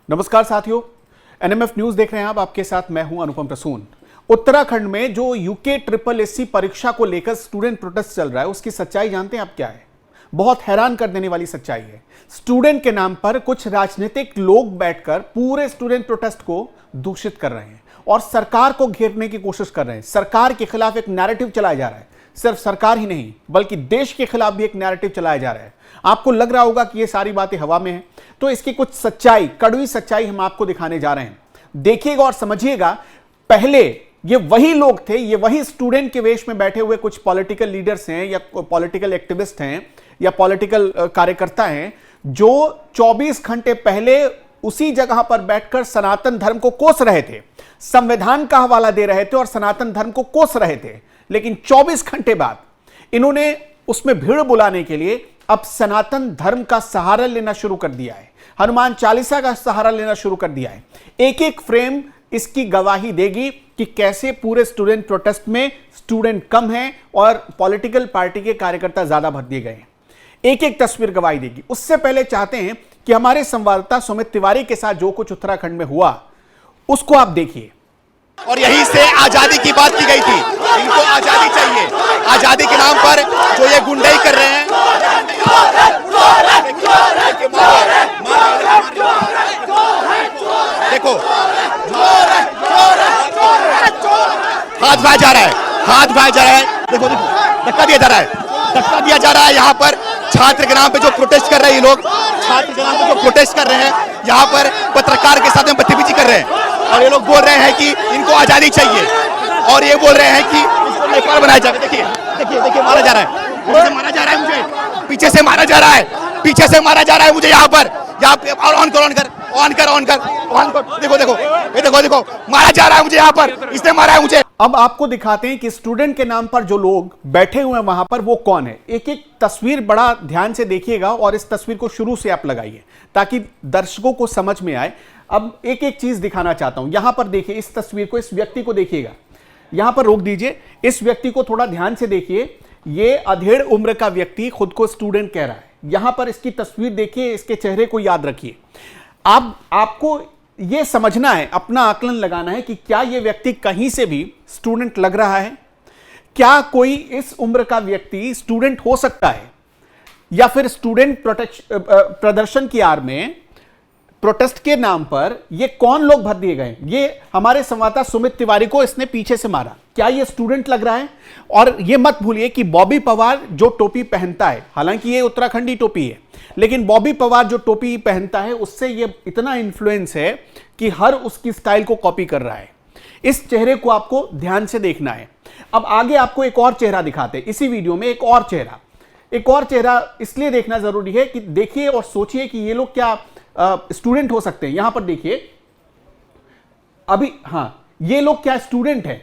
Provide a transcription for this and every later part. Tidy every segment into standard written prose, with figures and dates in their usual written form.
नमस्कार साथियों, NMF news देख रहे हैं आप। आपके साथ मैं हूं अनुपम प्रसून। उत्तराखंड में जो यूके ट्रिपल एससी परीक्षा को लेकर स्टूडेंट प्रोटेस्ट चल रहा है, उसकी सच्चाई जानते हैं आप क्या है? बहुत हैरान कर देने वाली सच्चाई है। स्टूडेंट के नाम पर कुछ राजनीतिक लोग बैठकर पूरे स्टूडेंट प्रोटेस्ट को दूषित कर रहे हैं और सरकार को घेरने की कोशिश कर रहे हैं। सरकार के खिलाफ एक नैरेटिव चलाया जा रहा है। सिर्फ सरकार ही नहीं बल्कि देश के खिलाफ भी एक नैरेटिव चलाया जा रहा है। आपको लग रहा होगा कि ये सारी बातें हवा में हैं, तो इसकी कुछ सच्चाई, कड़वी सच्चाई हम आपको दिखाने जा रहे हैं। देखिएगा और समझिएगा। पहले ये वही लोग थे, ये वही स्टूडेंट के वेश में बैठे हुए कुछ पॉलिटिकल लीडर्स हैं या पॉलिटिकल एक्टिविस्ट हैं या पॉलिटिकल कार्यकर्ता हैं, जो 24 घंटे पहले उसी जगह पर बैठकर सनातन धर्म को कोस रहे थे, संविधान का हवाला दे रहे थे और सनातन धर्म को कोस रहे थे। लेकिन 24 घंटे बाद इन्होंने उसमें भीड़ बुलाने के लिए अब सनातन धर्म का सहारा लेना शुरू कर दिया है, हनुमान चालीसा का सहारा लेना शुरू कर दिया है। एक एक फ्रेम इसकी गवाही देगी कि कैसे पूरे स्टूडेंट प्रोटेस्ट में स्टूडेंट कम हैं और पॉलिटिकल पार्टी के कार्यकर्ता ज्यादा भर दिए गए हैं। एक एक तस्वीर गवाही देगी। उससे पहले चाहते हैं कि हमारे संवाददाता सुमित तिवारी के साथ जो कुछ उत्तराखंड में हुआ उसको आप देखिए। और यहीं से आजादी की बात की गई थी। इनको आजादी चाहिए। आजादी के नाम पर जो ये गुंडाई कर रहे हैं, देखो हाथ उठाया जा रहा है, हाथ उठाया जा रहा है। देखो देखो धक्का दिया जा रहा है, धक्का दिया जा रहा है। यहाँ पर छात्र के नाम पे जो प्रोटेस्ट कर रहे हैं ये लोग, छात्र के नाम पे जो प्रोटेस्ट कर रहे हैं, यहाँ पर पत्रकार के साथ में बदतमीजी कर रहे हैं और ये लोग बोल रहे हैं कि इनको आजादी चाहिए और ये बोल रहे हैं कि इसको नेपाल बनाया जाए। देखिए देखिए देखिए मारा जा रहा है, मारा जा रहा है मुझे, पीछे से मारा जा रहा है, पीछे से मारा जा रहा है मुझे। यहाँ पर और ऑन कर, ऑन कर, ऑन कर, ऑन कर, ऑन कर। देखो देखो ये देखो देखो मारा जा रहा है मुझे, यहाँ पर इसने मारा है मुझे। अब आपको दिखाते हैं कि स्टूडेंट के नाम पर जो लोग बैठे हुए हैं वहां पर वो कौन है। एक एक तस्वीर बड़ा ध्यान से देखिएगा और इस तस्वीर को शुरू से आप लगाइए ताकि दर्शकों को समझ में आए। अब एक एक चीज दिखाना चाहता हूं। यहां पर देखिए इस तस्वीर को, इस व्यक्ति को देखिएगा। यहां पर रोक दीजिए, इस व्यक्ति को थोड़ा ध्यान से देखिए। ये अधेड़ उम्र का व्यक्ति खुद को स्टूडेंट कह रहा है। यहां पर इसकी तस्वीर देखिए, इसके चेहरे को याद रखिए। आपको यह समझना है, अपना आकलन लगाना है कि क्या यह व्यक्ति कहीं से भी स्टूडेंट लग रहा है? क्या कोई इस उम्र का व्यक्ति स्टूडेंट हो सकता है या फिर स्टूडेंट प्रदर्शन की आड़ में, प्रोटेस्ट के नाम पर ये कौन लोग भर दिए गए? ये हमारे संवाददाता सुमित तिवारी को इसने पीछे से मारा। क्या ये स्टूडेंट लग रहा है? और ये मत भूलिए कि बॉबी पवार जो टोपी पहनता है, हालांकि ये उत्तराखंडी टोपी है, लेकिन बॉबी पवार जो टोपी पहनता है उससे ये इतना इन्फ्लुएंस है कि हर उसकी स्टाइल को कॉपी कर रहा है। इस चेहरे को आपको ध्यान से देखना है। अब आगे आपको एक और चेहरा दिखाते हैं इसी वीडियो में। एक और चेहरा इसलिए देखना जरूरी है कि देखिए और सोचिए कि ये लोग क्या स्टूडेंट हो सकते हैं। यहां पर देखिए अभी, हां, ये लोग क्या स्टूडेंट हैं?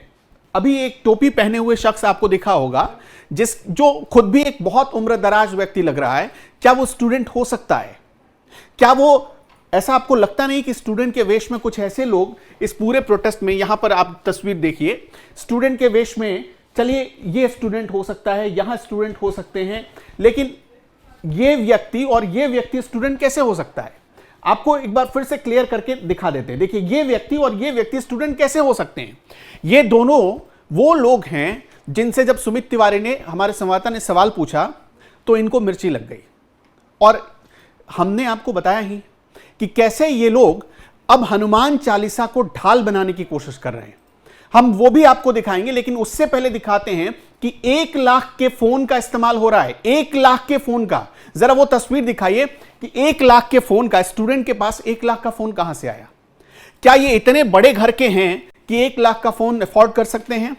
अभी एक टोपी पहने हुए शख्स आपको दिखा होगा, जो खुद भी एक बहुत उम्र दराज व्यक्ति लग रहा है। क्या वो स्टूडेंट हो सकता है? क्या वो, ऐसा आपको लगता नहीं कि स्टूडेंट के वेश में कुछ ऐसे लोग इस पूरे प्रोटेस्ट में, यहां पर आप तस्वीर देखिए, स्टूडेंट के वेश में, चलिए ये स्टूडेंट हो सकता है, यहां स्टूडेंट हो सकते हैं, लेकिन ये व्यक्ति और ये व्यक्ति स्टूडेंट कैसे हो सकता है? आपको एक बार फिर से क्लियर करके दिखा देते हैं। देखिए ये व्यक्ति और ये व्यक्ति स्टूडेंट कैसे हो सकते हैं? ये दोनों वो लोग हैं जिनसे जब सुमित तिवारी ने, हमारे संवाददाता ने सवाल पूछा तो इनको मिर्ची लग गई। और हमने आपको बताया ही कि कैसे ये लोग अब हनुमान चालीसा को ढाल बनाने की कोशिश कर रहे हैं। हम वो भी आपको दिखाएंगे, लेकिन उससे पहले दिखाते हैं कि 1 लाख के फोन का इस्तेमाल हो रहा है। 1 लाख के फोन का, जरा वो तस्वीर दिखाइए कि 1 लाख के फोन का, स्टूडेंट के पास 1 लाख का फोन कहां से आया? क्या ये इतने बड़े घर के हैं कि 1 लाख का फोन अफोर्ड कर सकते हैं?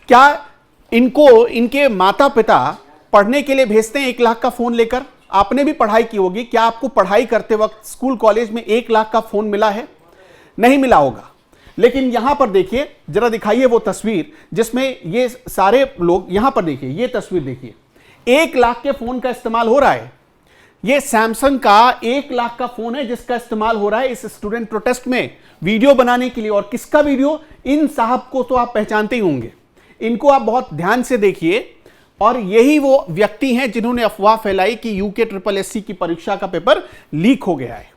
क्या इनको इनके माता पिता पढ़ने के लिए भेजते हैं 1 लाख का फोन लेकर? आपने भी पढ़ाई की होगी, क्या आपको पढ़ाई करते वक्त स्कूल कॉलेज में 1 लाख का फोन मिला है? नहीं मिला होगा। लेकिन यहां पर देखिए, जरा दिखाइए वो तस्वीर जिसमें ये सारे लोग, यहां पर देखिए ये तस्वीर देखिए, 1 लाख के फोन का इस्तेमाल हो रहा है। ये सैमसंग का 1 लाख का फोन है जिसका इस्तेमाल हो रहा है इस स्टूडेंट प्रोटेस्ट में वीडियो बनाने के लिए। और किसका वीडियो? इन साहब को तो आप पहचानते ही होंगे, इनको आप बहुत ध्यान से देखिए। और यही वो व्यक्ति हैं जिन्होंने अफवाह फैलाई कि यूके ट्रिपल एससी की परीक्षा का पेपर लीक हो गया है।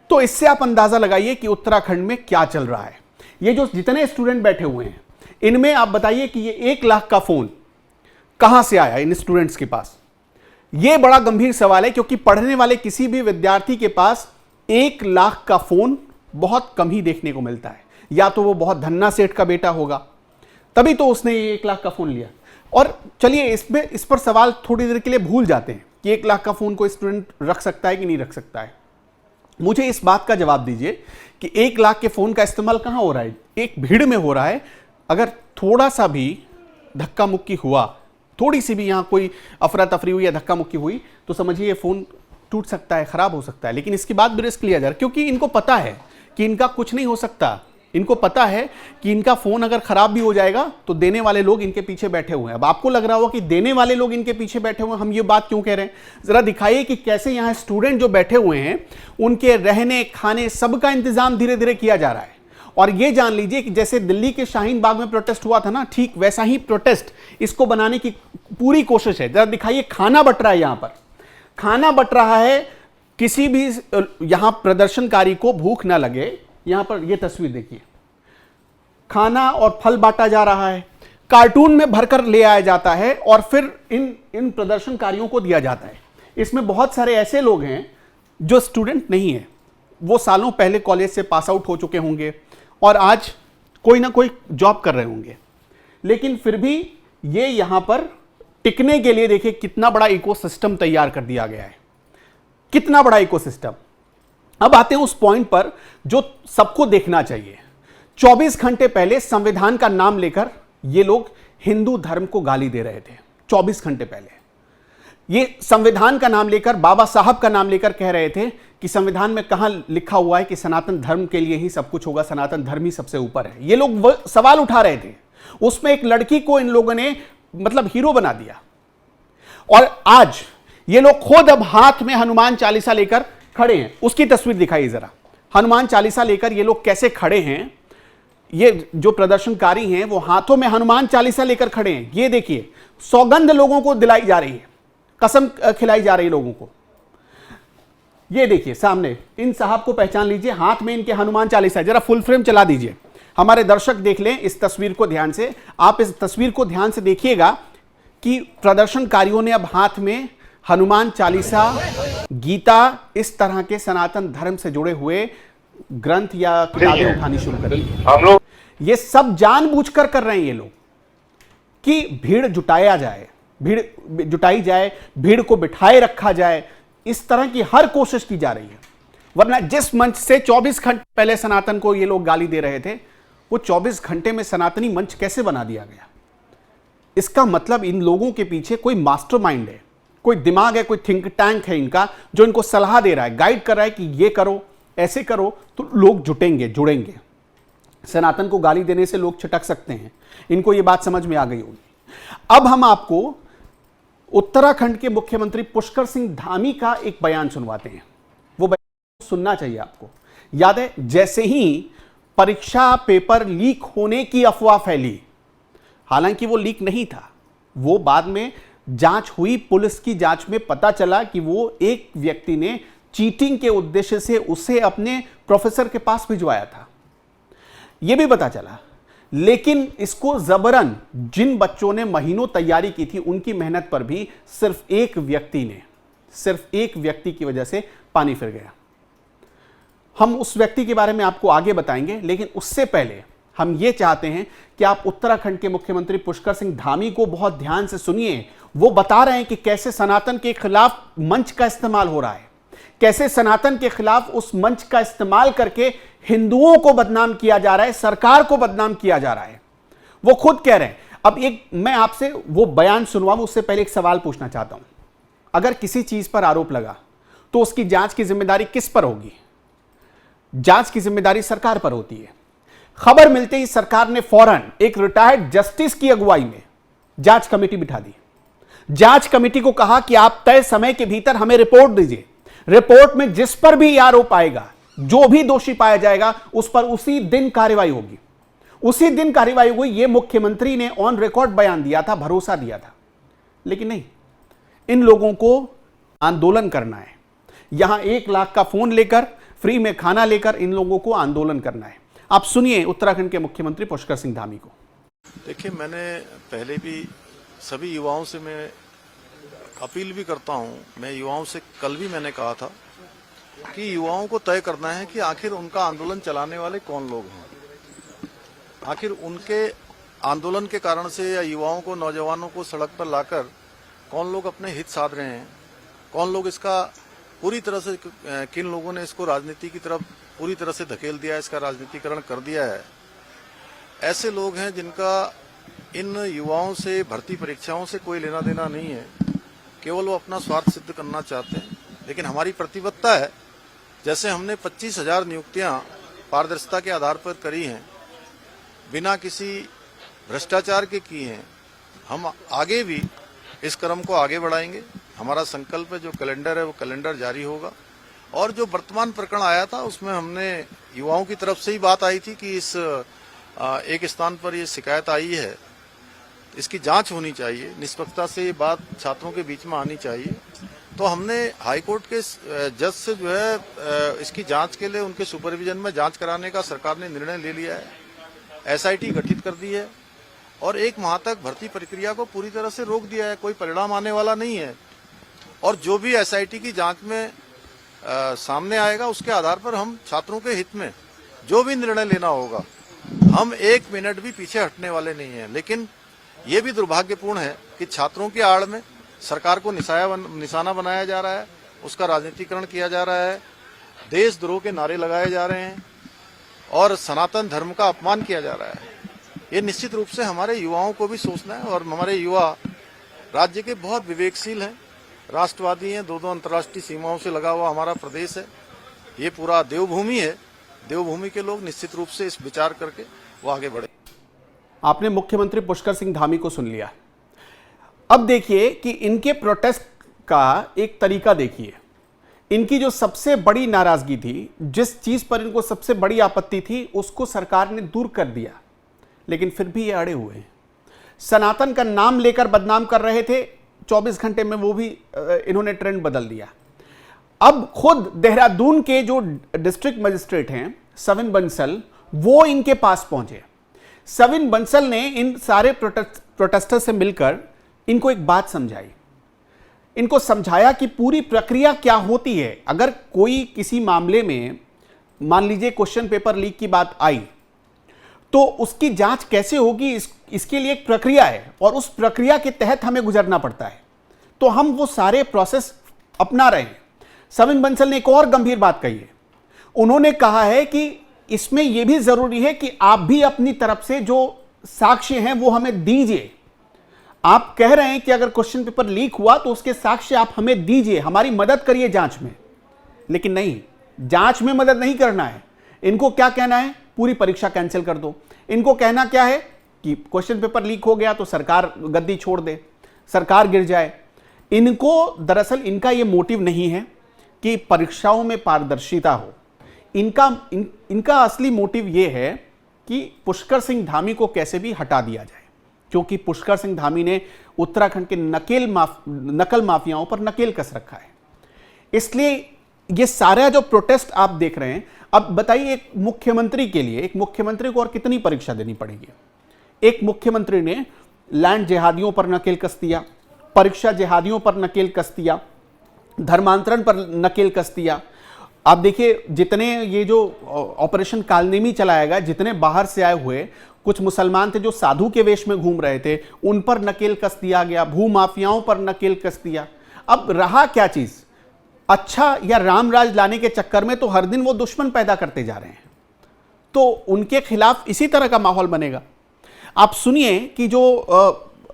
तो इससे आप अंदाजा लगाइए कि उत्तराखंड में क्या चल रहा है। ये जो जितने स्टूडेंट बैठे हुए हैं, इनमें आप बताइए कि ये 1 लाख का फोन कहां से आया इन स्टूडेंट्स के पास। ये बड़ा गंभीर सवाल है, क्योंकि पढ़ने वाले किसी भी विद्यार्थी के पास 1 लाख का फोन बहुत कम ही देखने को मिलता है। या तो वो बहुत धन्ना सेठ का बेटा होगा, तभी तो उसने ये 1 लाख का फोन लिया। और चलिए इस पर सवाल थोड़ी देर के लिए भूल जाते हैं कि 1 लाख का फोन कोई स्टूडेंट रख सकता है कि नहीं रख सकता है। मुझे इस बात का जवाब दीजिए कि 1 लाख के फोन का इस्तेमाल कहां हो रहा है? एक भीड़ में हो रहा है। अगर थोड़ा सा भी धक्का मुक्की हुआ, थोड़ी सी भी यहां कोई अफरा तफरी हुई या धक्का मुक्की हुई, तो समझिए ये फोन टूट सकता है, खराब हो सकता है। लेकिन इसके बाद भी रिस्क लिया जा रहा है, क्योंकि इनको पता है कि इनका कुछ नहीं हो सकता। इनको पता है कि इनका फोन अगर खराब भी हो जाएगा तो देने वाले लोग इनके पीछे बैठे हुए हैं। अब आपको लग रहा होगा कि देने वाले लोग इनके पीछे बैठे हुए हैं, हम ये बात क्यों कह रहे हैं? जरा दिखाइए कि कैसे यहां स्टूडेंट जो बैठे हुए हैं उनके रहने खाने सबका इंतजाम धीरे धीरे किया जा रहा है। और ये जान लीजिए कि जैसे दिल्ली के शाहीन बाग में प्रोटेस्ट हुआ था ना, ठीक वैसा ही प्रोटेस्ट इसको बनाने की पूरी कोशिश है। जरा दिखाइए, खाना बट रहा है, यहां पर खाना बट रहा है, किसी भी यहां प्रदर्शनकारी को भूख ना लगे। यहां पर यह तस्वीर देखिए, खाना और फल बांटा जा रहा है, कार्टून में भरकर ले आया जाता है और फिर इन प्रदर्शनकारियों को दिया जाता है। इसमें बहुत सारे ऐसे लोग हैं जो स्टूडेंट नहीं है, वो सालों पहले कॉलेज से पास आउट हो चुके होंगे और आज कोई ना कोई जॉब कर रहे होंगे, लेकिन फिर भी ये यहां पर टिकने के लिए देखिए कितना बड़ा इकोसिस्टम तैयार कर दिया गया है, कितना बड़ा इकोसिस्टम। अब आते हैं उस पॉइंट पर जो सबको देखना चाहिए। 24 घंटे पहले संविधान का नाम लेकर ये लोग हिंदू धर्म को गाली दे रहे थे। 24 घंटे पहले ये संविधान का नाम लेकर, बाबा साहब का नाम लेकर कह रहे थे कि संविधान में कहां लिखा हुआ है कि सनातन धर्म के लिए ही सब कुछ होगा, सनातन धर्म ही सबसे ऊपर है। ये लोग वो सवाल उठा रहे थे। उसमें एक लड़की को इन लोगों ने मतलब हीरो बना दिया। और आज ये लोग खुद अब हाथ में हनुमान चालीसा लेकर खड़े हैं। उसकी तस्वीर दिखाइए जरा, हनुमान चालीसा लेकर ये लोग कैसे खड़े हैं। ये जो प्रदर्शनकारी हैं वो हाथों में हनुमान चालीसा लेकर खड़े हैं। ये देखिए, सौगंध लोगों को दिलाई जा रही है, कसम खिलाई जा रही है लोगों को। ये देखिए सामने, इन साहब को पहचान लीजिए, हाथ में इनके हनुमान चालीसा। जरा फुल फ्रेम चला दीजिए, हमारे दर्शक देख लें इस तस्वीर को ध्यान से। आप इस तस्वीर को ध्यान से देखिएगा कि प्रदर्शनकारियों ने अब हाथ में हनुमान चालीसा, गीता, इस तरह के सनातन धर्म से जुड़े हुए ग्रंथ या किताबें उठानी शुरू कर दी। हम लोग ये सब जानबूझकर कर रहे हैं ये लोग कि भीड़ जुटाया जाए, भीड़ जुटाई जाए, भीड़ को बिठाए रखा जाए। इस तरह की हर कोशिश की जा रही है। वरना जिस मंच से 24 घंटे पहले सनातन को ये लोग गाली दे रहे थे, वो 24 घंटे में सनातनी मंच कैसे बना दिया गया? इसका मतलब इन लोगों के पीछे कोई मास्टरमाइंड है, कोई दिमाग है, कोई थिंक टैंक है इनका, जो इनको सलाह दे रहा है, गाइड कर रहा है कि ये करो, ऐसे करो, तो लोग जुटेंगे, जुड़ेंगे। सनातन को गाली देने से लोग छिटक सकते हैं। इनको ये बात समझ में आ गई होगी। अब हम आपको उत्तराखंड के मुख्यमंत्री पुष्कर सिंह धामी का एक बयान सुनवाते हैं। वो बयान सुनना चाहिए आपको। याद है, जैसे ही परीक्षा पेपर लीक होने की अफवाह फैली, हालांकि वो लीक नहीं था, वो बाद में जांच हुई, पुलिस की जांच में पता चला कि वो एक व्यक्ति ने चीटिंग के उद्देश्य से उसे अपने प्रोफेसर के पास भिजवाया था, यह भी पता चला। लेकिन इसको जबरन जिन बच्चों ने महीनों तैयारी की थी, उनकी मेहनत पर भी सिर्फ एक व्यक्ति की वजह से पानी फिर गया। हम उस व्यक्ति के बारे में आपको आगे बताएंगे, लेकिन उससे पहले हम ये चाहते हैं कि आप उत्तराखंड के मुख्यमंत्री पुष्कर सिंह धामी को बहुत ध्यान से सुनिए। वो बता रहे हैं कि कैसे सनातन के खिलाफ मंच का इस्तेमाल हो रहा है, कैसे सनातन के खिलाफ उस मंच का इस्तेमाल करके हिंदुओं को बदनाम किया जा रहा है, सरकार को बदनाम किया जा रहा है। वो खुद कह रहे हैं। अब एक मैं आपसे वो बयान सुनवाऊं, उससे पहले एक सवाल पूछना चाहता हूं। अगर किसी चीज पर आरोप लगा तो उसकी जांच की जिम्मेदारी किस पर होगी? जांच की जिम्मेदारी सरकार पर होती है। खबर मिलते ही सरकार ने फौरन एक रिटायर्ड जस्टिस की अगुवाई में जांच कमेटी बिठा दी। जांच कमेटी को कहा कि आप तय समय के भीतर हमें रिपोर्ट दीजिए। रिपोर्ट में जिस पर भी आरोप आएगा, जो भी दोषी पाया जाएगा, उस पर उसी दिन कार्रवाई होगी। उसी दिन कार्रवाई हुई। यह मुख्यमंत्री ने ऑन रिकॉर्ड बयान दिया था, भरोसा दिया था। लेकिन नहीं, इन लोगों को आंदोलन करना है। यहां 1 लाख का फोन लेकर फ्री में खाना लेकर इन लोगों को आंदोलन करना है। आप सुनिए उत्तराखंड के मुख्यमंत्री पुष्कर सिंह धामी को। देखिए, मैंने पहले भी सभी युवाओं से मैं अपील भी करता हूं, मैं युवाओं से कल भी मैंने कहा था कि युवाओं को तय करना है कि आखिर उनका आंदोलन चलाने वाले कौन लोग हैं, आखिर उनके आंदोलन के कारण से या युवाओं को, नौजवानों को सड़क पर लाकर कौन लोग अपने हित साध रहे हैं, कौन लोग इसका पूरी तरह से, किन लोगों ने इसको राजनीति की तरफ पूरी तरह से धकेल दिया है, इसका राजनीतिकरण कर दिया है। ऐसे लोग हैं जिनका इन युवाओं से, भर्ती परीक्षाओं से कोई लेना देना नहीं है, केवल वो अपना स्वार्थ सिद्ध करना चाहते हैं। लेकिन हमारी प्रतिबद्धता है, जैसे हमने 25,000 नियुक्तियां पारदर्शिता के आधार पर करी हैं, बिना किसी भ्रष्टाचार के की हैं, हम आगे भी इस क्रम को आगे बढ़ाएंगे। हमारा संकल्प है, जो कैलेंडर है वो कैलेंडर जारी होगा। और जो वर्तमान प्रकरण आया था उसमें हमने युवाओं की तरफ से ही बात आई थी कि इस एक स्थान पर ये शिकायत आई है, इसकी जांच होनी चाहिए, निष्पक्षता से ये बात छात्रों के बीच में आनी चाहिए। तो हमने हाईकोर्ट के जज से जो है इसकी जांच के लिए उनके सुपरविजन में जांच कराने का सरकार ने निर्णय ले लिया है। एसआईटी गठित कर दी है और 1 माह तक भर्ती प्रक्रिया को पूरी तरह से रोक दिया है, कोई परिणाम आने वाला नहीं है। और जो भी एसआईटी की जांच में सामने आएगा उसके आधार पर हम छात्रों के हित में जो भी निर्णय लेना होगा, हम 1 मिनट भी पीछे हटने वाले नहीं हैं। लेकिन ये भी दुर्भाग्यपूर्ण है कि छात्रों की आड़ में सरकार को निशाना बनाया जा रहा है, उसका राजनीतिकरण किया जा रहा है, देशद्रोह के नारे लगाए जा रहे हैं और सनातन धर्म का अपमान किया जा रहा है। ये निश्चित रूप से हमारे युवाओं को भी सोचना है। और हमारे युवा राज्य के बहुत विवेकशील हैं, राष्ट्रवादी हैं, 2 अंतर्राष्ट्रीय सीमाओं से लगा हुआ हमारा प्रदेश है, ये पूरा देवभूमि है। देवभूमि के लोग निश्चित रूप से इस विचार करके वो आगे बढ़े। आपने मुख्यमंत्री पुष्कर सिंह धामी को सुन लिया। अब देखिए कि इनके प्रोटेस्ट का एक तरीका देखिए। इनकी जो सबसे बड़ी नाराजगी थी, जिस चीज पर इनको सबसे बड़ी आपत्ति थी, उसको सरकार ने दूर कर दिया, लेकिन फिर भी ये अड़े हुए हैं। सनातन का नाम लेकर बदनाम कर रहे थे, 24 घंटे में वो भी इन्होंने ट्रेंड बदल दिया। अब खुद देहरादून के जो डिस्ट्रिक्ट मजिस्ट्रेट हैं सविन बंसल, वो इनके पास पहुंचे। सविन बंसल ने इन सारे प्रोटेस्टर से मिलकर इनको एक बात समझाई, इनको समझाया कि पूरी प्रक्रिया क्या होती है। अगर कोई किसी मामले में, मान लीजिए क्वेश्चन पेपर लीक की बात आई, तो उसकी जांच कैसे होगी, इसके लिए एक प्रक्रिया है और उस प्रक्रिया के तहत हमें गुजरना पड़ता है। तो हम वो सारे प्रोसेस अपना रहे हैं। सविन बंसल ने एक और गंभीर बात कही है। उन्होंने कहा है कि इसमें यह भी जरूरी है कि आप भी अपनी तरफ से जो साक्ष्य हैं वो हमें दीजिए। आप कह रहे हैं कि अगर क्वेश्चन पेपर लीक हुआ तो उसके साक्ष्य आप हमें दीजिए, हमारी मदद करिए जांच में। लेकिन नहीं, जांच में मदद नहीं करना है। इनको क्या कहना है? पूरी परीक्षा कैंसिल कर दो। इनको कहना क्या है कि क्वेश्चन पेपर लीक हो गया तो सरकार गद्दी छोड़ दे, सरकार गिर जाए। इनको दरअसल इनका यह मोटिव नहीं है कि परीक्षाओं में पारदर्शिता हो। इनका असली मोटिव यह है कि पुष्कर सिंह धामी को कैसे भी हटा दिया जाए, क्योंकि पुष्कर सिंह धामी ने उत्तराखंड के नकल माफियाओं पर नकेल कस रखा है। इसलिए ये सारा जो प्रोटेस्ट आप देख रहे हैं, अब बताइए एक मुख्यमंत्री के लिए, एक मुख्यमंत्री को और कितनी परीक्षा देनी पड़ेगी? एक मुख्यमंत्री ने लैंड जिहादियों पर नकेल कस दिया, परीक्षा जिहादियों पर नकेल कस दिया, धर्मांतरण पर नकेल कस दिया। आप देखिए जितने ये जो ऑपरेशन कालनेमी चलाया गया, जितने बाहर से आए हुए कुछ मुसलमान थे जो साधु के वेश में घूम रहे थे, उन पर नकेल कस दिया गया, भूमाफियाओं पर नकेल कस दिया। अब रहा क्या चीज? अच्छा या रामराज लाने के चक्कर में तो हर दिन वो दुश्मन पैदा करते जा रहे हैं, तो उनके खिलाफ इसी तरह का माहौल बनेगा। आप सुनिए कि जो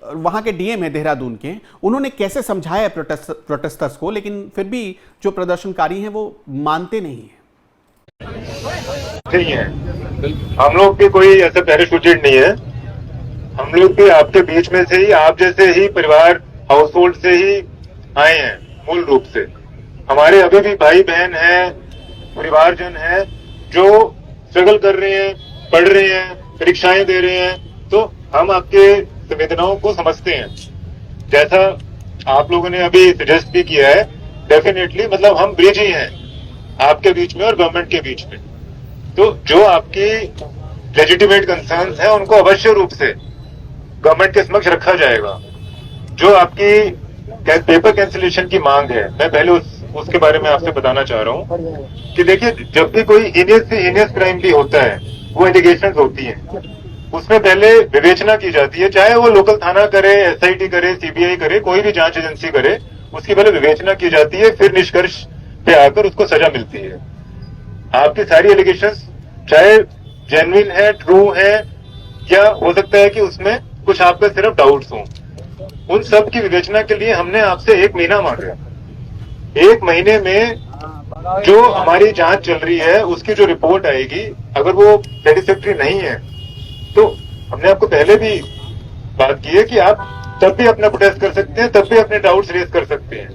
वहां के डीएम है देहरादून के, उन्होंने कैसे समझाया है प्रोटेस्टर्स को, लेकिन फिर भी जो प्रदर्शनकारी हैं वो मानते नहीं है। हम लोग के कोई ऐसा पैराशूटेड नहीं है। हम लोग भी आपके बीच में से ही, आप जैसे ही परिवार, हाउस होल्ड से ही आए हैं। मूल रूप से हमारे अभी भी भाई बहन हैं, परिवारजन हैं जो स्ट्रगल कर रहे हैं, पढ़ रहे हैं, परीक्षाएं दे रहे हैं। तो हम आपके संवेदनाओं को समझते हैं। जैसा आप लोगों ने अभी सजेस्ट भी किया है, डेफिनेटली मतलब हम ब्रिज ही हैं। आपके बीच में और गवर्नमेंट के बीच में। तो जो आपकी लेजिटिमेट कंसर्न्स हैं उनको अवश्य रूप से गवर्नमेंट के समक्ष रखा जाएगा। जो आपकी पेपर कैंसिलेशन की मांग है, मैं पहले उसके बारे में आपसे बताना चाह रहा हूँ कि देखिए, जब भी कोई हीनियस से हीनियस क्राइम भी होता है, वो एलिगेशंस होती हैं, उसमें पहले विवेचना की जाती है, चाहे वो लोकल थाना करे, एसआईटी करे, सीबीआई करे, कोई भी जांच एजेंसी करे, उसकी पहले विवेचना की जाती है, फिर निष्कर्ष पे आकर उसको सजा मिलती है। आपकी सारी एलिगेशंस चाहे जेन्युइन है, ट्रू है, या हो सकता है कि उसमें कुछ आपका सिर्फ डाउट्स हों, उन सब की विवेचना के लिए हमने आपसे 1 महीना मांगा। 1 महीने में जो हमारी जांच चल रही है उसकी जो रिपोर्ट आएगी, अगर वो सेटिस्फैक्टरी नहीं है तो हमने आपको पहले भी बात की है कि आप तब भी अपना प्रोटेस्ट कर सकते हैं, तब भी अपने डाउट्स रेज कर सकते हैं।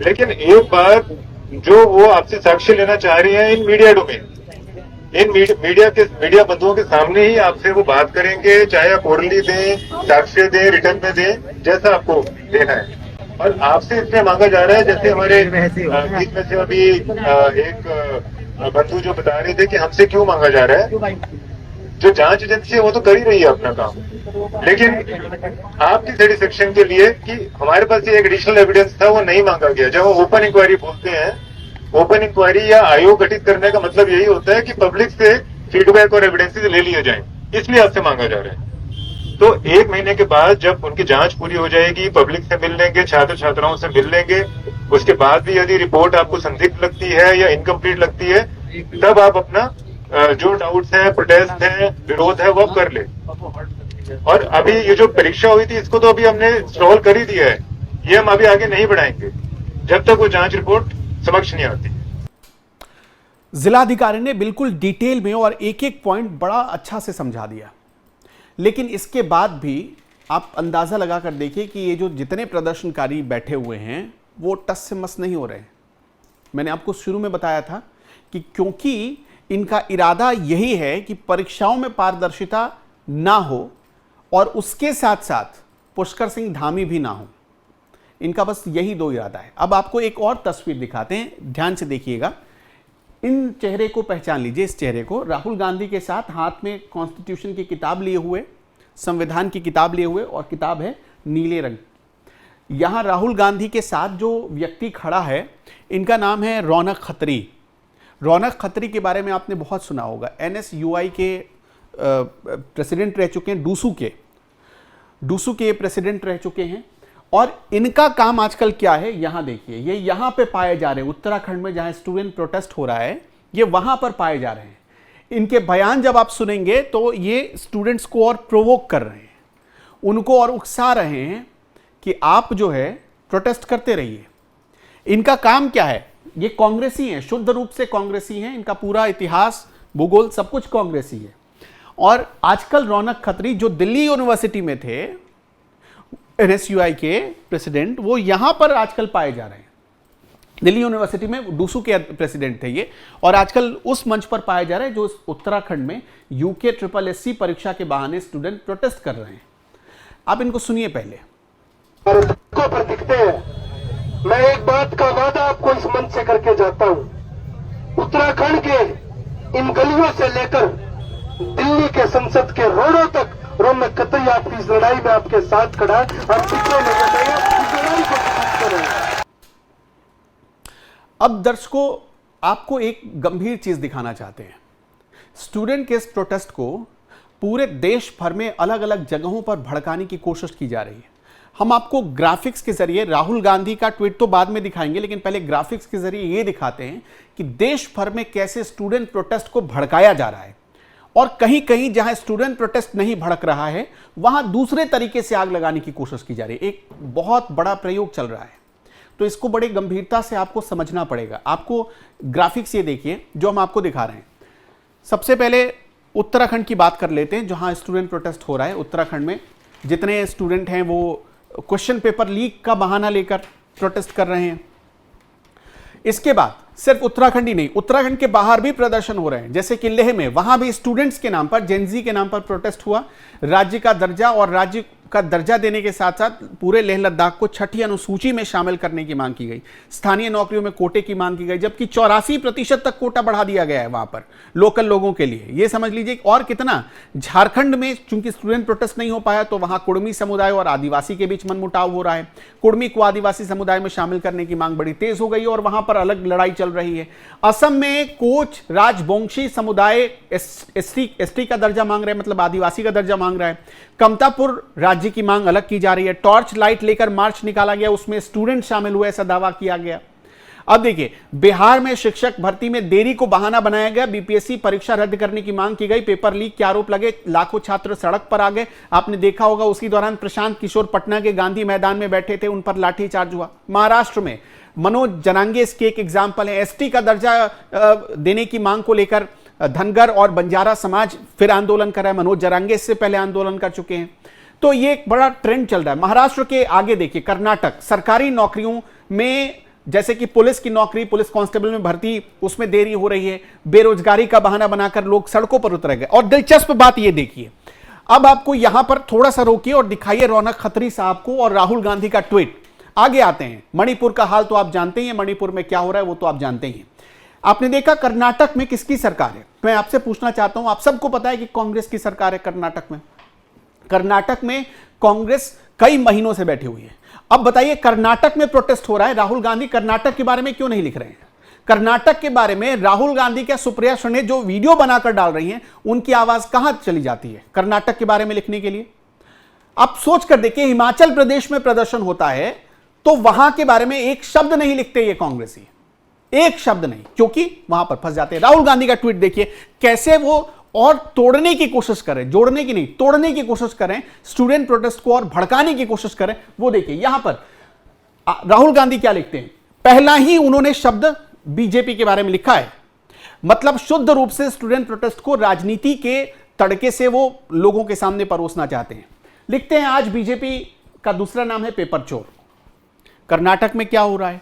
लेकिन एक बार जो वो आपसे साक्ष्य लेना चाह रही है इन मीडिया डोमेन, इन मीडिया बंधुओं के सामने ही आपसे वो बात करेंगे, चाहे आप ओरली दें, साक्ष्य दें, रिटर्न में दें, जैसा आपको देना है। और आपसे इसलिए मांगा जा रहा है, जैसे हमारे बीच में से अभी एक बंधु जो बता रहे थे कि हमसे क्यों मांगा जा रहा है, जो जांच एजेंसी है वो तो कर ही रही है अपना काम, लेकिन आपकी सेटिस्फेक्शन के लिए कि हमारे पास ये एक एडिशनल एविडेंस था वो नहीं मांगा गया। जब वो ओपन इंक्वायरी बोलते हैं, ओपन इंक्वायरी या आयोग गठित करने का मतलब यही होता है कि पब्लिक से फीडबैक और एविडेंसेस ले लिए जाएं, इसलिए आपसे मांगा जा रहा है। तो 1 महीने के बाद जब उनकी जांच पूरी हो जाएगी, पब्लिक से मिल लेंगे, छात्र छात्राओं से मिल लेंगे, उसके बाद भी यदि रिपोर्ट आपको संदिग्ध लगती है या इनकम्प्लीट लगती है, तब आप अपना जो डाउट्स हैं, प्रोटेस्ट है, विरोध है, वो कर ले। और अभी ये जो परीक्षा हुई थी इसको तो अभी हमने स्टॉल कर ही दिया है, ये हम अभी आगे नहीं बढ़ाएंगे जब तक वो जांच रिपोर्ट समक्ष नहीं आती। जिलाधिकारी ने बिल्कुल डिटेल में और एक एक पॉइंट बड़ा अच्छा से समझा दिया, लेकिन इसके बाद भी आप अंदाजा लगाकर देखिए कि ये जो जितने प्रदर्शनकारी बैठे हुए हैं वो टस से मस नहीं हो रहे हैं। मैंने आपको शुरू में बताया था कि क्योंकि इनका इरादा यही है कि परीक्षाओं में पारदर्शिता ना हो और उसके साथ साथ पुष्कर सिंह धामी भी ना हो, इनका बस यही 2 इरादा है। अब आपको एक और तस्वीर दिखाते हैं, ध्यान से देखिएगा। इन चेहरे को पहचान लीजिए, इस चेहरे को। राहुल गांधी के साथ हाथ में कॉन्स्टिट्यूशन की किताब लिए हुए, संविधान की किताब लिए हुए, और किताब है नीले रंग। यहां राहुल गांधी के साथ जो व्यक्ति खड़ा है इनका नाम है रौनक खत्री। रौनक खत्री के बारे में आपने बहुत सुना होगा, NSUI के प्रेसिडेंट रह चुके हैं, डूसू के प्रेसिडेंट रह चुके हैं। और इनका काम आजकल क्या है, यहां देखिए, ये यहां पे पाए जा रहे हैं, उत्तराखंड में जहां स्टूडेंट प्रोटेस्ट हो रहा है, ये वहां पर पाए जा रहे हैं। इनके बयान जब आप सुनेंगे तो ये स्टूडेंट्स को और प्रोवोक कर रहे हैं, उनको और उकसा रहे हैं कि आप जो है प्रोटेस्ट करते रहिए। इनका काम क्या है, ये कांग्रेसी हैं, शुद्ध रूप से कांग्रेसी हैं, इनका पूरा इतिहास, भूगोल सब कुछ कांग्रेसी है। और आजकल रौनक खत्री जो दिल्ली यूनिवर्सिटी में थे, NSUI के प्रेसिडेंट, वो यहां पर आजकल पाए जा रहे हैं। दिल्ली यूनिवर्सिटी में डूसू के प्रेसिडेंट थे ये, और आजकल उस मंच पर पाए जा रहे हैं जो उत्तराखंड में UK SSSC परीक्षा के बहाने स्टूडेंट प्रोटेस्ट कर रहे हैं। आप इनको सुनिए पहले। पर दिखते हैं। मैं एक बात का वादा आपको इस मंच से करके जाता हूं, उत्तराखंड के इन गलियों से लेकर दिल्ली के संसद के रोडों तक रौनक खत्री आपकी इस लड़ाई में आपके साथ खड़ा है। आप पिछले लड़ाई को करें। अब दर्शकों, आपको एक गंभीर चीज दिखाना चाहते हैं। स्टूडेंट के इस प्रोटेस्ट को पूरे देश भर में अलग अलग जगहों पर भड़काने की कोशिश की जा रही है। हम आपको ग्राफिक्स के जरिए, राहुल गांधी का ट्वीट तो बाद में दिखाएंगे, लेकिन पहले ग्राफिक्स के जरिए ये दिखाते हैं कि देश भर में कैसे स्टूडेंट प्रोटेस्ट को भड़काया जा रहा है, और कहीं कहीं जहां स्टूडेंट प्रोटेस्ट नहीं भड़क रहा है वहां दूसरे तरीके से आग लगाने की कोशिश की जा रही है। एक बहुत बड़ा प्रयोग चल रहा है, तो इसको बड़ी गंभीरता से आपको समझना पड़ेगा। आपको ग्राफिक्स ये देखिए जो हम आपको दिखा रहे हैं। सबसे पहले उत्तराखंड की बात कर लेते हैं, जहां स्टूडेंट प्रोटेस्ट हो रहा है। उत्तराखंड में जितने स्टूडेंट हैं वो क्वेश्चन पेपर लीक का बहाना लेकर प्रोटेस्ट कर रहे हैं। इसके बाद सिर्फ उत्तराखंड ही नहीं, उत्तराखंड के बाहर भी प्रदर्शन हो रहे हैं, जैसे कि लेह में, वहां भी स्टूडेंट्स के नाम पर, जेनजी के नाम पर प्रोटेस्ट हुआ। राज्य का दर्जा और राज्य का दर्जा देने के साथ साथ पूरे लेह लद्दाख को छठी अनुसूची में शामिल करने की मांग की गई। स्थानीय नौकरियों में कोटे की मांग की गई, जबकि 84% तक कोटा बढ़ा दिया गया है वहां पर लोकल लोगों के लिए। यह समझ लीजिए और कितना। झारखंड में चूंकि स्टूडेंट प्रोटेस्ट नहीं हो पाया तो वहां कुड़मी समुदाय और आदिवासी के बीच मनमुटाव हो रहा है। कुड़मी को आदिवासी समुदाय में शामिल करने की मांग बड़ी तेज हो गई और वहां पर अलग लड़ाई चल रही है। असम में कोच राजबोंगशी समुदाय एसटी का दर्जा मांग रहे हैं, मतलब आदिवासी का दर्जा मांग रहा है। कमतापुर राज्य की मांग अलग की जा रही है। टॉर्च लाइट लेकर मार्च निकाला गया, उसमें स्टूडेंट शामिल हुए ऐसा दावा किया गया। अब देखिए, बिहार में शिक्षक भर्ती में देरी को बहाना बनाया गया। बीपीएससी परीक्षा रद्द करने की मांग की गई। पेपर लीक के आरोप लगे, लाखों छात्र सड़क पर आ गए। आपने देखा होगा उसी दौरान प्रशांत किशोर पटना के गांधी मैदान में बैठे थे, उन पर लाठीचार्ज हुआ। महाराष्ट्र में मनोज जरांगे इसके एक एग्जाम्पल है। एसटी का दर्जा देने की मांग को लेकर धनगर और बंजारा समाज फिर आंदोलन कर रहा है। मनोज जरांगे इससे पहले आंदोलन कर चुके हैं। तो ये एक बड़ा ट्रेंड चल रहा है। महाराष्ट्र के आगे देखिए, कर्नाटक सरकारी नौकरियों में जैसे कि पुलिस की नौकरी, पुलिस कांस्टेबल में भर्ती, उसमें देरी हो रही है। बेरोजगारी का बहाना बनाकर लोग सड़कों पर उतर गए। और दिलचस्प बात ये देखिए, अब आपको यहां पर थोड़ा सा रोकिए और दिखाइए रौनक खत्री साहब को और राहुल गांधी का ट्वीट। आगे आते हैं। मणिपुर का हाल तो आप जानते ही हैं, मणिपुर में क्या हो रहा है वो तो आप जानते ही हैं। आपने देखा कर्नाटक में किसकी सरकार है। मैं आपसे पूछना चाहता हूं, आप सबको पता है कि कांग्रेस की सरकार है कर्नाटक में। कर्नाटक में कांग्रेस कई महीनों से बैठी हुई है। अब बताइए, कर्नाटक में प्रोटेस्ट हो रहा है, राहुल गांधी कर्नाटक के बारे में क्यों नहीं लिख रहे हैं? कर्नाटक के बारे में राहुल गांधी क्या सुप्रिया सुले जो वीडियो बनाकर डाल रही हैं, उनकी आवाज कहां चली जाती है कर्नाटक के बारे में लिखने के लिए? आप सोच कर देखिए, हिमाचल प्रदेश में प्रदर्शन होता है तो वहां के बारे में एक शब्द नहीं लिखते ये कांग्रेसी, एक शब्द नहीं, क्योंकि वहां पर फंस जाते हैं। राहुल गांधी का ट्वीट देखिए कैसे वो और तोड़ने की कोशिश करें, जोड़ने की नहीं, तोड़ने की कोशिश करें, स्टूडेंट प्रोटेस्ट को और भड़काने की कोशिश करें। वो देखिए यहां पर राहुल गांधी क्या लिखते हैं। पहला ही उन्होंने शब्द बीजेपी के बारे में लिखा है, मतलब शुद्ध रूप से स्टूडेंट प्रोटेस्ट को राजनीति के तड़के से वो लोगों के सामने परोसना चाहते हैं। लिखते हैं, आज बीजेपी का दूसरा नाम है पेपर चोर। कर्नाटक में क्या हो रहा है?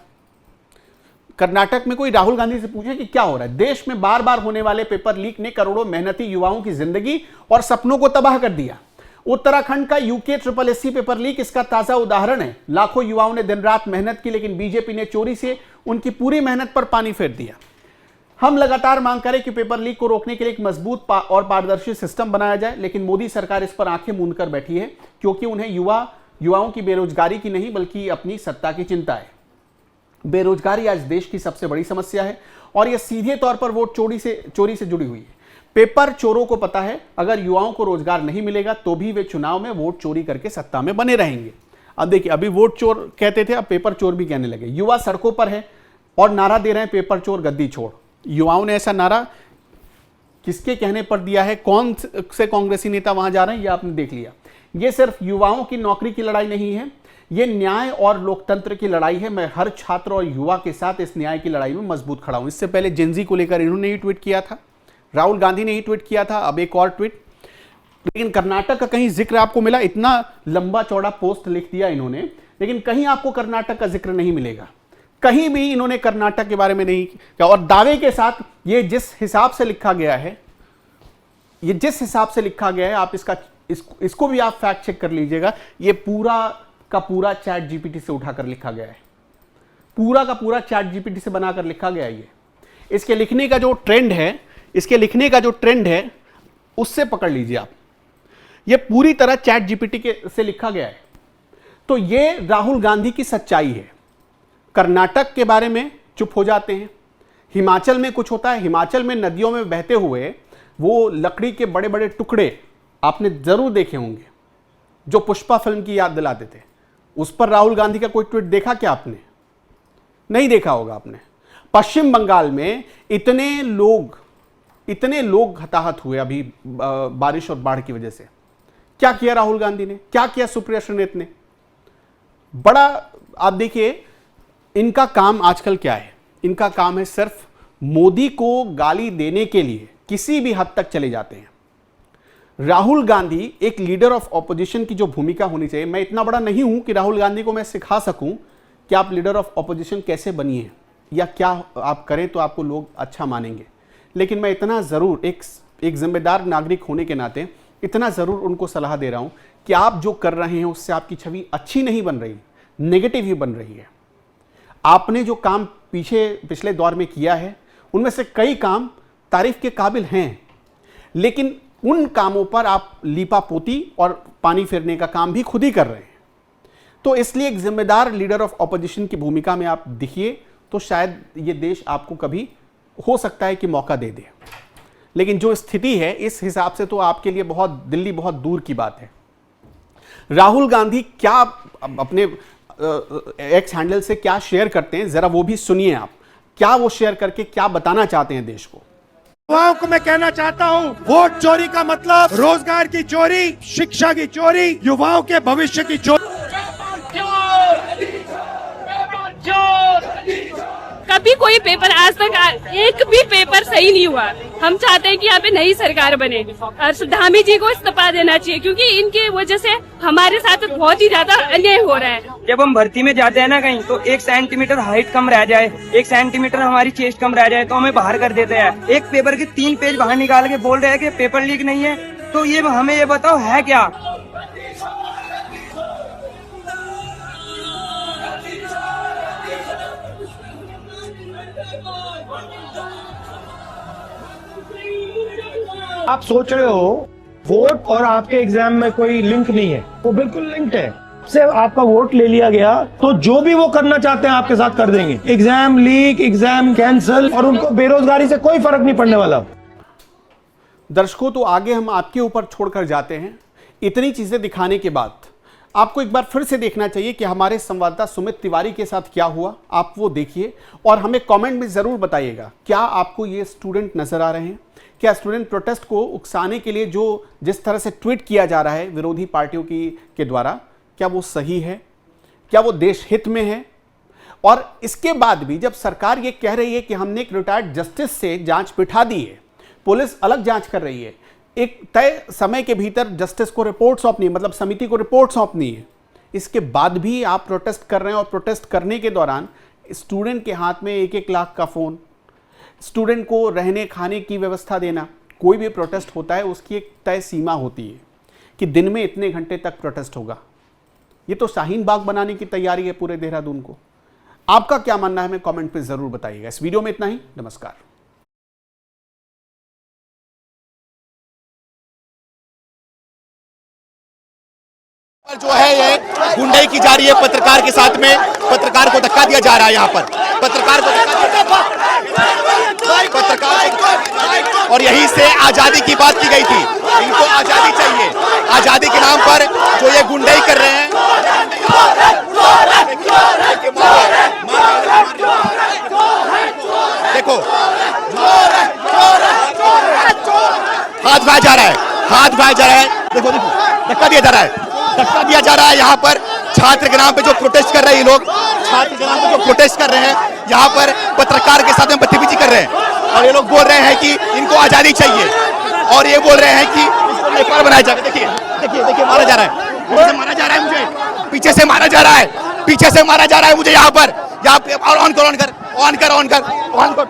कर्नाटक में कोई राहुल गांधी से पूछे कि क्या हो रहा है? देश में बार बार होने वाले पेपर लीक ने करोड़ों मेहनती युवाओं की जिंदगी और सपनों को तबाह कर दिया। उत्तराखंड का यूके SSSC पेपर लीक इसका ताजा उदाहरण है। लाखों युवाओं ने दिन रात मेहनत की, लेकिन बीजेपी ने चोरी से उनकी पूरी मेहनत पर पानी फेर दिया। हम लगातार मांग करें कि पेपर लीक को रोकने के लिए एक मजबूत और पारदर्शी सिस्टम बनाया जाए, लेकिन मोदी सरकार इस पर आंखें मूंद कर बैठी है, क्योंकि उन्हें युवाओं की बेरोजगारी की नहीं बल्कि अपनी सत्ता की चिंता है। बेरोजगारी आज देश की सबसे बड़ी समस्या है और यह सीधे तौर पर वोट चोरी से जुड़ी हुई है। पेपर चोरों को पता है, अगर युवाओं को रोजगार नहीं मिलेगा तो भी वे चुनाव में वोट चोरी करके सत्ता में बने रहेंगे। अब देखिए, अभी वोट चोर कहते थे, अब पेपर चोर भी कहने लगे। युवा सड़कों पर है और नारा दे रहे हैं, पेपर चोर गद्दी छोड़। युवाओं ने ऐसा नारा किसके कहने पर दिया है, कौन से कांग्रेसी नेता वहां जा रहे हैं, यह आपने देख लिया। यह सिर्फ युवाओं की नौकरी की लड़ाई नहीं है, यह न्याय और लोकतंत्र की लड़ाई है। मैं हर छात्र और युवा के साथ इस न्याय की लड़ाई में मजबूत खड़ा हूं। इससे पहले जेनजी को लेकर इन्होंने ही ट्वीट किया था, राहुल गांधी ने ही ट्वीट किया था, अब एक और ट्वीट। लेकिन कर्नाटक का कहीं जिक्र आपको मिला? इतना लंबा चौड़ा पोस्ट लिख दिया इन्होंने, लेकिन कहीं आपको कर्नाटक का जिक्र नहीं मिलेगा। कहीं भी इन्होंने कर्नाटक के बारे में नहीं किया। और दावे के साथ ये जिस हिसाब से लिखा गया है, आप इसको भी आप फैक्ट चेक कर लीजिएगा। ये पूरा का पूरा चैट जीपीटी से उठाकर लिखा गया है, पूरा का पूरा चैट जीपीटी से बनाकर लिखा गया है। इसके लिखने का जो ट्रेंड है उससे पकड़ लीजिए आप, ये पूरी तरह चैट जीपीटी से लिखा गया है। तो ये राहुल गांधी की सच्चाई है। कर्नाटक के बारे में चुप हो जाते हैं, हिमाचल में कुछ होता है, हिमाचल में नदियों में बहते हुए वो लकड़ी के बड़े बड़े टुकड़े आपने जरूर देखे होंगे, जो पुष्पा फिल्म की याद दिलाते थे। उस पर राहुल गांधी का कोई ट्वीट देखा क्या आपने? नहीं देखा होगा आपने। पश्चिम बंगाल में इतने लोग हताहत हुए अभी बारिश और बाढ़ की वजह से। क्या किया राहुल गांधी ने, क्या किया सुप्रिया सुले ने? बड़ा आप देखिए, इनका काम आजकल क्या है? इनका काम है सिर्फ मोदी को गाली देने के लिए किसी भी हद तक चले जाते हैं। राहुल गांधी एक लीडर ऑफ ऑपोजिशन की जो भूमिका होनी चाहिए, मैं इतना बड़ा नहीं हूं कि राहुल गांधी को मैं सिखा सकूं कि आप लीडर ऑफ ऑपोजिशन कैसे बनिए या क्या आप करें तो आपको लोग अच्छा मानेंगे, लेकिन मैं इतना जरूर एक जिम्मेदार नागरिक होने के नाते इतना जरूर उनको सलाह दे रहा हूं कि आप जो कर रहे हैं उससे आपकी छवि अच्छी नहीं बन रही, नेगेटिव ही बन रही है। आपने जो काम पिछले दौर में किया है उनमें से कई काम तारीफ के काबिल हैं, लेकिन उन कामों पर आप लीपापोती और पानी फेरने का काम भी खुद ही कर रहे हैं। तो इसलिए एक जिम्मेदार लीडर ऑफ ऑपोजिशन की भूमिका में आप दिखिए, तो शायद ये देश आपको कभी हो सकता है कि मौका दे दे। लेकिन जो स्थिति है इस हिसाब से तो आपके लिए दिल्ली बहुत दूर की बात है। राहुल गांधी क्या अपने एक्स हैंडल से क्या शेयर करते हैं, जरा वो भी सुनिए आप। क्या वो शेयर करके क्या बताना चाहते हैं देश को? युवाओं को मैं कहना चाहता हूं, वोट चोरी का मतलब रोजगार की चोरी, शिक्षा की चोरी, युवाओं के भविष्य की चोरी। कभी कोई पेपर आज तक एक भी पेपर सही नहीं हुआ। हम चाहते हैं कि यहाँ पे नई सरकार बने और धामी जी को इस्तीफा देना चाहिए, क्योंकि इनकी वजह से हमारे साथ बहुत ही ज्यादा अन्याय हो रहा है। जब हम भर्ती में जाते हैं ना कहीं, तो 1 सेंटीमीटर हाइट कम रह जाए, 1 सेंटीमीटर हमारी चेस्ट कम रह जाए तो हमें बाहर कर देते हैं। एक पेपर के 3 पेज बाहर निकाल के बोल रहे हैं कि पेपर लीक नहीं है। तो ये हमें ये बताओ है क्या? आप सोच रहे हो वोट और आपके एग्जाम में कोई लिंक नहीं है, वो बिल्कुल लिंक्ड है। से आपका वोट ले लिया गया तो जो भी वो करना चाहते हैं आपके साथ कर देंगे। एग्जाम लीक, एग्जाम कैंसिल, और उनको बेरोजगारी से कोई फर्क नहीं पड़ने वाला। दर्शकों, तो आगे हम आपके ऊपर छोड़कर जाते हैं। इतनी चीजें दिखाने के बाद आपको एक बार फिर से देखना चाहिए कि हमारे संवाददाता सुमित तिवारी के साथ क्या हुआ। आप वो देखिए और हमें कमेंट में जरूर बताइएगा, क्या आपको ये स्टूडेंट नजर आ रहे हैं? क्या स्टूडेंट प्रोटेस्ट को उकसाने के लिए जिस तरह से ट्वीट किया जा रहा है विरोधी पार्टियों के द्वारा, क्या वो सही है? क्या वो देश हित में है? और इसके बाद भी जब सरकार ये कह रही है कि हमने एक रिटायर्ड जस्टिस से जांच बिठा दी है, पुलिस अलग जांच कर रही है, एक तय समय के भीतर जस्टिस को रिपोर्ट सौंपनी है, मतलब समिति को रिपोर्ट सौंपनी है, इसके बाद भी आप प्रोटेस्ट कर रहे हैं। और प्रोटेस्ट करने के दौरान स्टूडेंट के हाथ में 1-1 लाख का फोन, स्टूडेंट को रहने खाने की व्यवस्था देना। कोई भी प्रोटेस्ट होता है उसकी एक तय सीमा होती है कि दिन में इतने घंटे तक प्रोटेस्ट होगा। ये तो शाहीन बाग बनाने की तैयारी है पूरे देहरादून को। आपका क्या मानना है हमें कमेंट पे जरूर बताइएगा। इस वीडियो में इतना ही। नमस्कार। जो है ये गुंडाई की जा रही है पत्रकार के साथ में। पत्रकार को धक्का दिया जा रहा है यहाँ पर, पत्रकार को और यहीं से आजादी की बात की गई थी। इनको आजादी चाहिए, आजादी के नाम पर जो ये गुंडाई कर रहे हैं। देखो हाथ उठाया जा रहा है, हाथ उठाया जा रहा है। देखो देखो धक्का दिया जा रहा है, धक्का दिया जा रहा है यहाँ पर। छात्र के नाम पे जो प्रोटेस्ट कर रहे हैं ये लोग, छात्र के नाम पे जो प्रोटेस्ट कर रहे हैं यहाँ पर, पत्रकार के साथ में बदतमीजी कर रहे हैं। और ये लोग बोल रहे हैं कि इनको आजादी चाहिए, और ये बोल रहे हैं कि इसको नेपाल बनाया जाए। देखिए देखिए देखिए मारा जा रहा है, पीछे से मारा जा रहा है मुझे, पीछे से मारा जा रहा है, पीछे से मारा जा रहा है मुझे यहाँ पर। यहाँ पे और ऑन कर ऑन कर ऑन कर ऑन कर ऑन कर